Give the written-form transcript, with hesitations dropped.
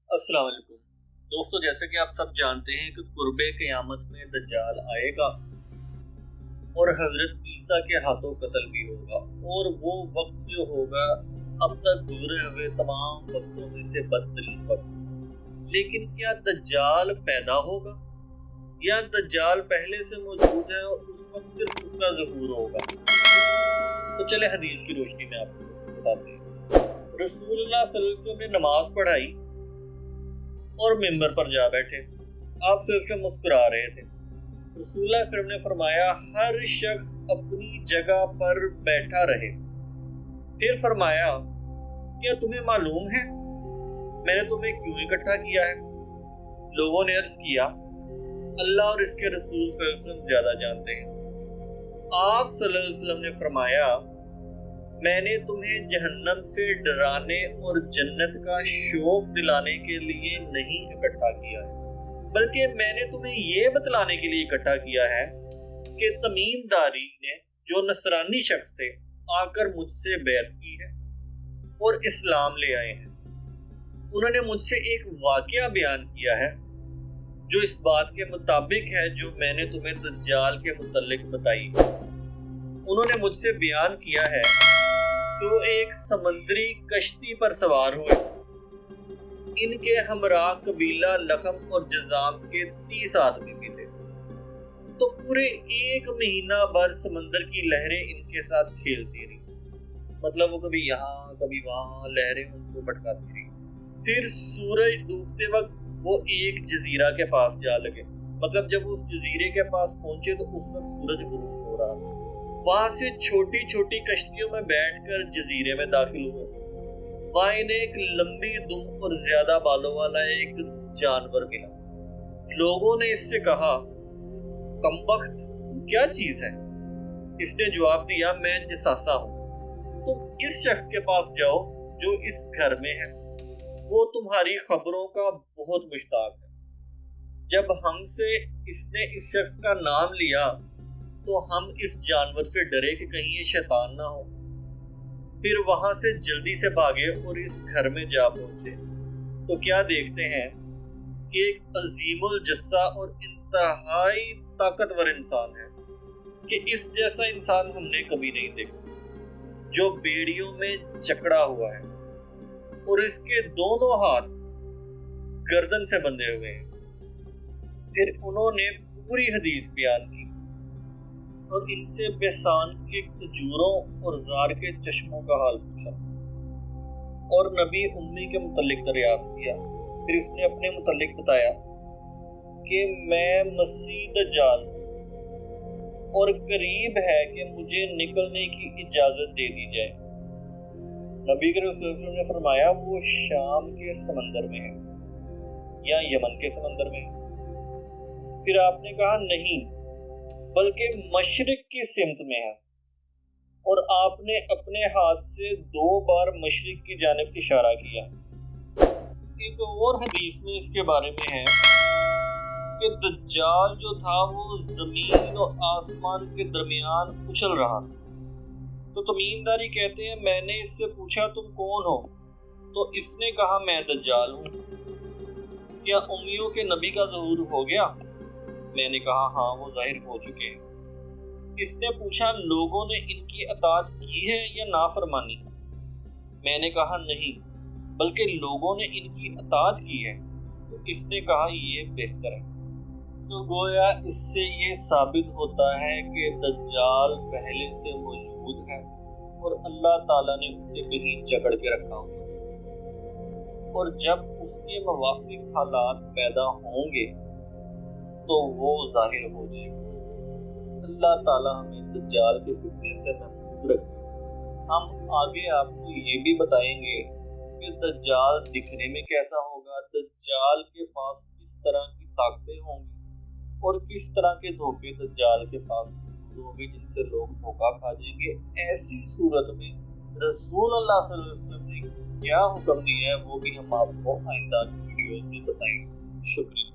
अस्सलाम वालेकुम दोस्तों, जैसे कि आप सब जानते हैं कि कुर्बे क़यामत में दज्जाल आएगा और हज़रत ईसा के हाथों कत्ल भी होगा। और वो वक्त जो होगा अब तक गुजरे हुए तमाम वक्तों में से बदतरीन वक्त। लेकिन क्या दज्जाल पैदा होगा या दज्जाल पहले से मौजूद है और उस वक्त सिर्फ उसका ज़हूर होगा? तो चले हदीस की रोशनी में आपको बताते हैं। रसूलुल्लाह सल्लल्लाहु अलैहि वसल्लम ने नमाज पढ़ाई और मिंबर पर जा बैठे। आप सिर्फ मुस्कुरा रहे थे। रसूलुल्लाह सल्लल्लाहु अलैहि वसल्लम ने फरमाया, हर शख्स अपनी जगह पर बैठा रहे। फिर फरमाया, क्या तुम्हें मालूम है मैंने तुम्हें क्यों इकट्ठा किया है? लोगों ने अर्ज किया, अल्लाह और इसके रसूल सल्लल्लाहु अलैहि वसल्लम ज्यादा जानते हैं। आप सल्लल्लाहु अलैहि वसल्लम ने फरमाया, मैंने तुम्हें जहन्नम से डराने और जन्नत का शौक दिलाने के लिए नहीं इकट्ठा किया है, बल्कि मैंने तुम्हें ये बतलाने के लिए इकट्ठा किया है कि तमीम दारी ने, जो नसरानी शख्स थे, आकर मुझसे बैत की है और इस्लाम ले आए हैं। उन्होंने मुझसे एक वाकया बयान किया है जो इस बात के मुताबिक है जो मैंने तुम्हें दज्जाल के मुतल्लिक बताई। उन्होंने मुझसे बयान किया है कि वो एक समंदरी कश्ती पर सवार हुए। इनके हमरा कबीला लखम और जजाम के 30 आदमी भी थे। तो पूरे 1 महीना भर समंदर की लहरें इनके साथ खेलती रही। मतलब वो कभी यहाँ कभी वहाँ लहरें उनको भटकाती रही। फिर सूरज डूबते वक्त वो एक जजीरा के पास जा लगे। मतलब जब उस जजीरे के पास पहुंचे तो उस वक्त सूरज गुरूब हो रहा था। वहां से छोटी छोटी कश्तियों में बैठकर जजीरे में दाखिल हुए। वहां इन्हें एक लंबी दुम और ज्यादा बालों वाला एक जानवर मिला। लोगों ने इससे कहा, कमबख्त क्या चीज है? इसने जवाब दिया, मैं जसासा हूँ। तुम इस शख्स के पास जाओ जो इस घर में है, वो तुम्हारी खबरों का बहुत मुश्ताक है। जब हमसे इसने इस शख्स का नाम लिया तो हम इस जानवर से डरे कि कहीं ये शैतान ना हो। फिर वहां से जल्दी से भागे और इस घर में जा पहुंचे तो क्या देखते हैं कि एक अजीमुल जस्सा और इंतहाई ताकतवर इंसान है कि इस जैसा इंसान हमने कभी नहीं देखा, जो बेड़ियों में जकड़ा हुआ है और इसके दोनों हाथ गर्दन से बंधे हुए हैं। फिर उन्होंने पूरी हदीस बयान की और इनसे बेसान के खजूरों और जार के चश्मों का हाल पूछा और नबी उम्मी के मुतल्लिक दरियाफ्त किया। फिर इसने अपने मुतल्लिक बताया कि मैं मसीह दज्जाल और करीब है कि मुझे निकलने की इजाजत दे दी जाए। नबी करीम सल्लल्लाहु अलैहि वसल्लम ने फरमाया, वो शाम के समंदर में है या यमन के समंदर में है। फिर आपने कहा, नहीं, बल्कि मशरिक की सिमत में है। और आपने अपने हाथ से 2 बार मशरिक की जानिब इशारा किया। एक और हदीस में इसके बारे में है कि दज्जाल जो था वो जमीन और आसमान के दरमियान उछल रहा था। तो तमीमदारी कहते हैं, मैंने इससे पूछा, तुम कौन हो? तो इसने कहा, मैं दज्जाल हूँ। क्या उम्मियों के नबी का ज़हूर हो गया? मैंने कहा, हाँ, वो जाहिर हो चुके हैं। इसने पूछा, लोगों ने इनकी अताअत की है या नाफरमानी? मैंने कहा, नहीं, बल्कि लोगों ने इनकी अताअत की है। तो इसने कहा, ये बेहतर है। तो गोया इससे ये साबित होता है कि दज्जाल पहले से मौजूद है और अल्लाह ताला ने उसे कहीं जकड़ के रखा होगा और जब उसके मुवाफिक हालात पैदा होंगे तो वो जाहिर हो जाएगा। अल्लाह ताला हमें दज्जाल के फितने से महफूज रखे। हम आगे आपको ये भी बताएंगे कि दज्जाल दिखने में कैसा होगा, दज्जाल के पास किस तरह की ताकतें होंगी और किस तरह के धोखे दज्जाल के पास होंगे जिनसे लोग धोखा खा जाएंगे। ऐसी सूरत में रसूलुल्लाह सल्लल्लाहु अलैहि वसल्लम ने क्या हुक्म दिया है वो भी हम आपको आइंदा वीडियोस में बताएंगे। शुक्रिया।